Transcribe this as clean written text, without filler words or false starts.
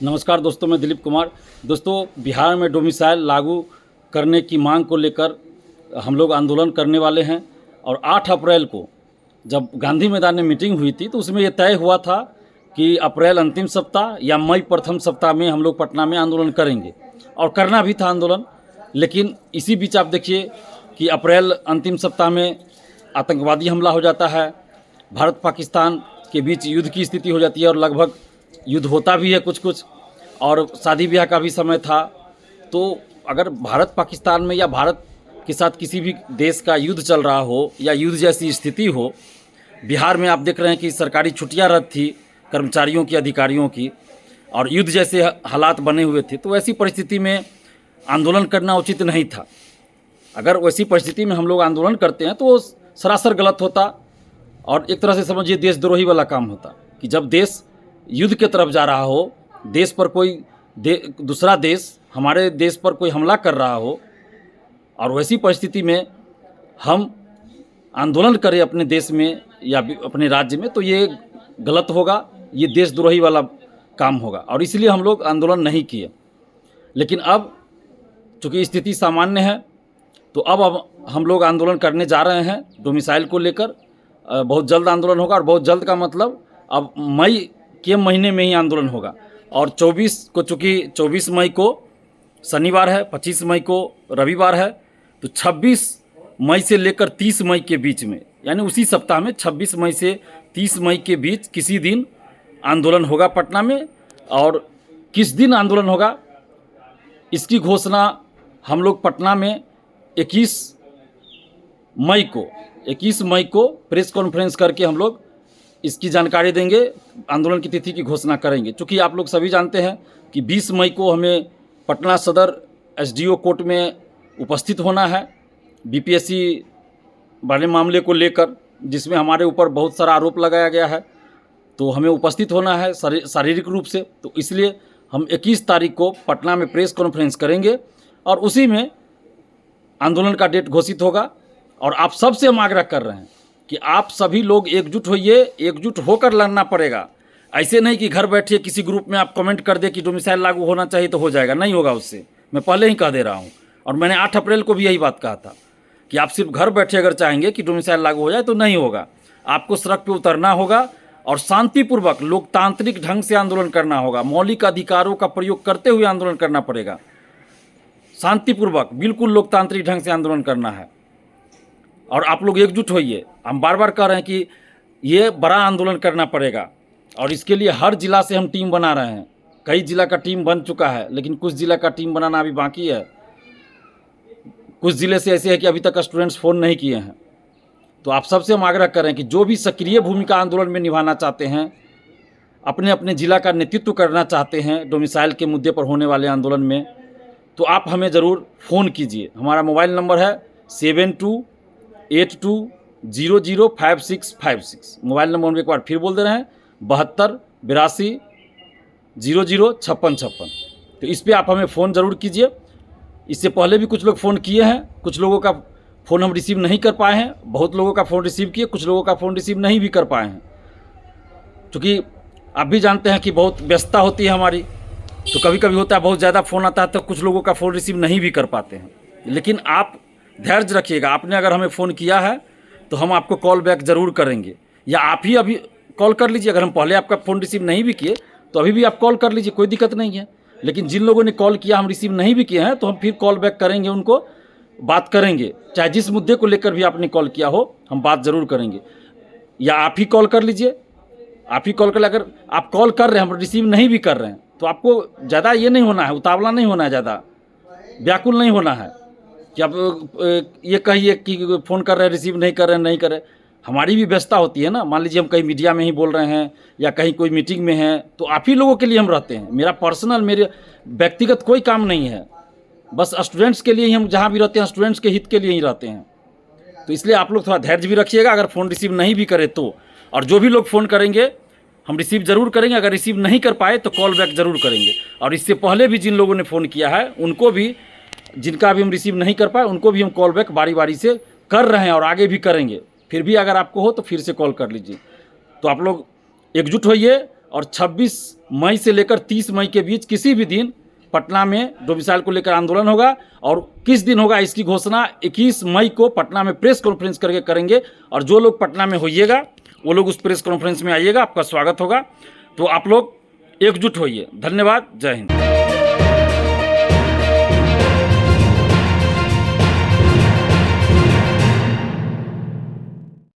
नमस्कार दोस्तों, मैं दिलीप कुमार। दोस्तों, बिहार में डोमिसाइल लागू करने की मांग को लेकर हम लोग आंदोलन करने वाले हैं। और 8 अप्रैल को जब गांधी मैदान में मीटिंग हुई थी तो उसमें ये तय हुआ था कि अप्रैल अंतिम सप्ताह या मई प्रथम सप्ताह में हम लोग पटना में आंदोलन करेंगे, और करना भी था आंदोलन। लेकिन इसी बीच आप देखिए कि अप्रैल अंतिम सप्ताह में आतंकवादी हमला हो जाता है, भारत पाकिस्तान के बीच युद्ध की स्थिति हो जाती है, और लगभग युद्ध होता भी है कुछ कुछ, और शादी ब्याह का भी समय था। तो अगर भारत पाकिस्तान में या भारत के साथ किसी भी देश का युद्ध चल रहा हो या युद्ध जैसी स्थिति हो, बिहार में आप देख रहे हैं कि सरकारी छुट्टियां रद्द थी कर्मचारियों की, अधिकारियों की, और युद्ध जैसे हालात बने हुए थे। तो ऐसी परिस्थिति में आंदोलन करना उचित नहीं था। अगर वैसी परिस्थिति में हम लोग आंदोलन करते हैं तो वो सरासर गलत होता, और एक तरह से समझिए देशद्रोही वाला काम होता कि जब देश युद्ध की तरफ जा रहा हो, देश पर कोई दूसरा देश हमारे देश पर कोई हमला कर रहा हो, और वैसी परिस्थिति में हम आंदोलन करें अपने देश में या अपने राज्य में, तो ये गलत होगा, ये देशद्रोही वाला काम होगा, और इसलिए हम लोग आंदोलन नहीं किए। लेकिन अब चूँकि स्थिति सामान्य है तो अब हम लोग आंदोलन करने जा रहे हैं डोमिसाइल को लेकर। बहुत जल्द आंदोलन होगा, और बहुत जल्द का मतलब अब मई के महीने में ही आंदोलन होगा। और 24 को, चूँकि 24 मई को शनिवार है, 25 मई को रविवार है, तो 26 मई से लेकर 30 मई के बीच में, यानी उसी सप्ताह में 26 मई से 30 मई के बीच किसी दिन आंदोलन होगा पटना में। और किस दिन आंदोलन होगा इसकी घोषणा हम लोग पटना में 21 मई को प्रेस कॉन्फ्रेंस करके हम लोग इसकी जानकारी देंगे, आंदोलन की तिथि की घोषणा करेंगे। चूँकि आप लोग सभी जानते हैं कि 20 मई को हमें पटना सदर एसडीओ कोर्ट में उपस्थित होना है बीपीएससी वाले मामले को लेकर, जिसमें हमारे ऊपर बहुत सारा आरोप लगाया गया है। तो हमें उपस्थित होना है शारीरिक रूप से, तो इसलिए हम 21 तारीख को पटना में प्रेस कॉन्फ्रेंस करेंगे, और उसी में आंदोलन का डेट घोषित होगा। और आप सबसे हम आग्रह कर रहे हैं कि आप सभी लोग एकजुट होइए, एकजुट होकर लड़ना पड़ेगा। ऐसे नहीं कि घर बैठिए किसी ग्रुप में आप कमेंट कर दे कि डोमिसाइल लागू होना चाहिए तो हो जाएगा, नहीं होगा उससे। मैं पहले ही कह दे रहा हूँ, और मैंने 8 अप्रैल को भी यही बात कहा था कि आप सिर्फ घर बैठे अगर चाहेंगे कि डोमिसाइल लागू हो जाए तो नहीं होगा। आपको सड़क पर उतरना होगा और शांतिपूर्वक लोकतांत्रिक ढंग से आंदोलन करना होगा। मौलिक अधिकारों का प्रयोग करते हुए आंदोलन करना पड़ेगा, शांतिपूर्वक, बिल्कुल लोकतांत्रिक ढंग से आंदोलन करना है। और आप लोग एकजुट होइए। हम बार बार कह रहे हैं कि ये बड़ा आंदोलन करना पड़ेगा, और इसके लिए हर जिला से हम टीम बना रहे हैं। कई जिला का टीम बन चुका है, लेकिन कुछ जिला का टीम बनाना अभी बाकी है। कुछ ज़िले से ऐसे है कि अभी तक स्टूडेंट्स फ़ोन नहीं किए हैं। तो आप सबसे हम आग्रह करें कि जो भी सक्रिय भूमिका आंदोलन में निभाना चाहते हैं, अपने अपने ज़िला का नेतृत्व करना चाहते हैं डोमिसाइल के मुद्दे पर होने वाले आंदोलन में, तो आप हमें ज़रूर फ़ोन कीजिए। हमारा मोबाइल नंबर है 7282005656। मोबाइल नंबर हम एक बार फिर बोल दे रहे हैं, 7282005656। तो इस पर आप हमें फ़ोन ज़रूर कीजिए। इससे पहले भी कुछ लोग फ़ोन किए हैं, कुछ लोगों का फ़ोन हम रिसीव नहीं कर पाए हैं, बहुत लोगों का फ़ोन रिसीव किए, कुछ लोगों का फ़ोन रिसीव नहीं भी कर पाए हैं। क्योंकि आप भी जानते हैं कि बहुत व्यस्तता होती है हमारी, तो कभी कभी होता है बहुत ज़्यादा फ़ोन आता है तो कुछ लोगों का फ़ोन रिसीव नहीं भी कर पाते हैं। लेकिन आप धैर्य रखिएगा। आपने अगर हमें फ़ोन किया है तो हम आपको कॉल बैक ज़रूर करेंगे, या आप ही अभी कॉल कर लीजिए। अगर हम पहले आपका फ़ोन रिसीव नहीं भी किए तो अभी भी आप कॉल कर लीजिए, कोई दिक्कत नहीं है। लेकिन जिन लोगों ने कॉल किया हम रिसीव नहीं भी किए हैं तो हम फिर कॉल बैक करेंगे, उनको बात करेंगे। चाहे जिस मुद्दे को लेकर भी आपने कॉल किया हो, हम बात ज़रूर करेंगे। या आप ही कॉल कर लीजिए, आप ही कॉल कर, अगर आप कॉल कर रहे हैं हम रिसीव नहीं भी कर रहे हैं तो आपको ज़्यादा ये नहीं होना है, उतावला नहीं होना है, ज़्यादा व्याकुल नहीं होना है कि आप ये कहिए कि फ़ोन कर रहे हैं रिसीव नहीं कर रहे हैं, नहीं कर रहे। हमारी भी व्यस्तता होती है ना। मान लीजिए हम कहीं मीडिया में ही बोल रहे हैं या कहीं कोई मीटिंग में हैं, तो आप ही लोगों के लिए हम रहते हैं। मेरा पर्सनल, मेरे व्यक्तिगत कोई काम नहीं है, बस स्टूडेंट्स के लिए ही हम जहाँ भी रहते हैं स्टूडेंट्स के हित के लिए ही रहते हैं। तो इसलिए आप लोग थोड़ा धैर्य भी रखिएगा अगर फ़ोन रिसीव नहीं भी करें तो। और जो भी लोग फ़ोन करेंगे हम रिसीव ज़रूर करेंगे, अगर रिसीव नहीं कर पाए तो कॉल बैक ज़रूर करेंगे। और इससे पहले भी जिन लोगों ने फ़ोन किया है उनको भी, जिनका भी हम रिसीव नहीं कर पाए उनको भी हम कॉल बैक बारी बारी से कर रहे हैं और आगे भी करेंगे। फिर भी अगर आपको हो तो फिर से कॉल कर लीजिए। तो आप लोग एकजुट होइए और 26 मई से लेकर 30 मई के बीच किसी भी दिन पटना में डोमिसाइल को लेकर आंदोलन होगा। और किस दिन होगा इसकी घोषणा 21 मई को पटना में प्रेस कॉन्फ्रेंस करके करेंगे। और जो लोग पटना में होइएगा वो लोग उस प्रेस कॉन्फ्रेंस में आइएगा, आपका स्वागत होगा। तो आप लोग एकजुट होइए। धन्यवाद। जय हिंद।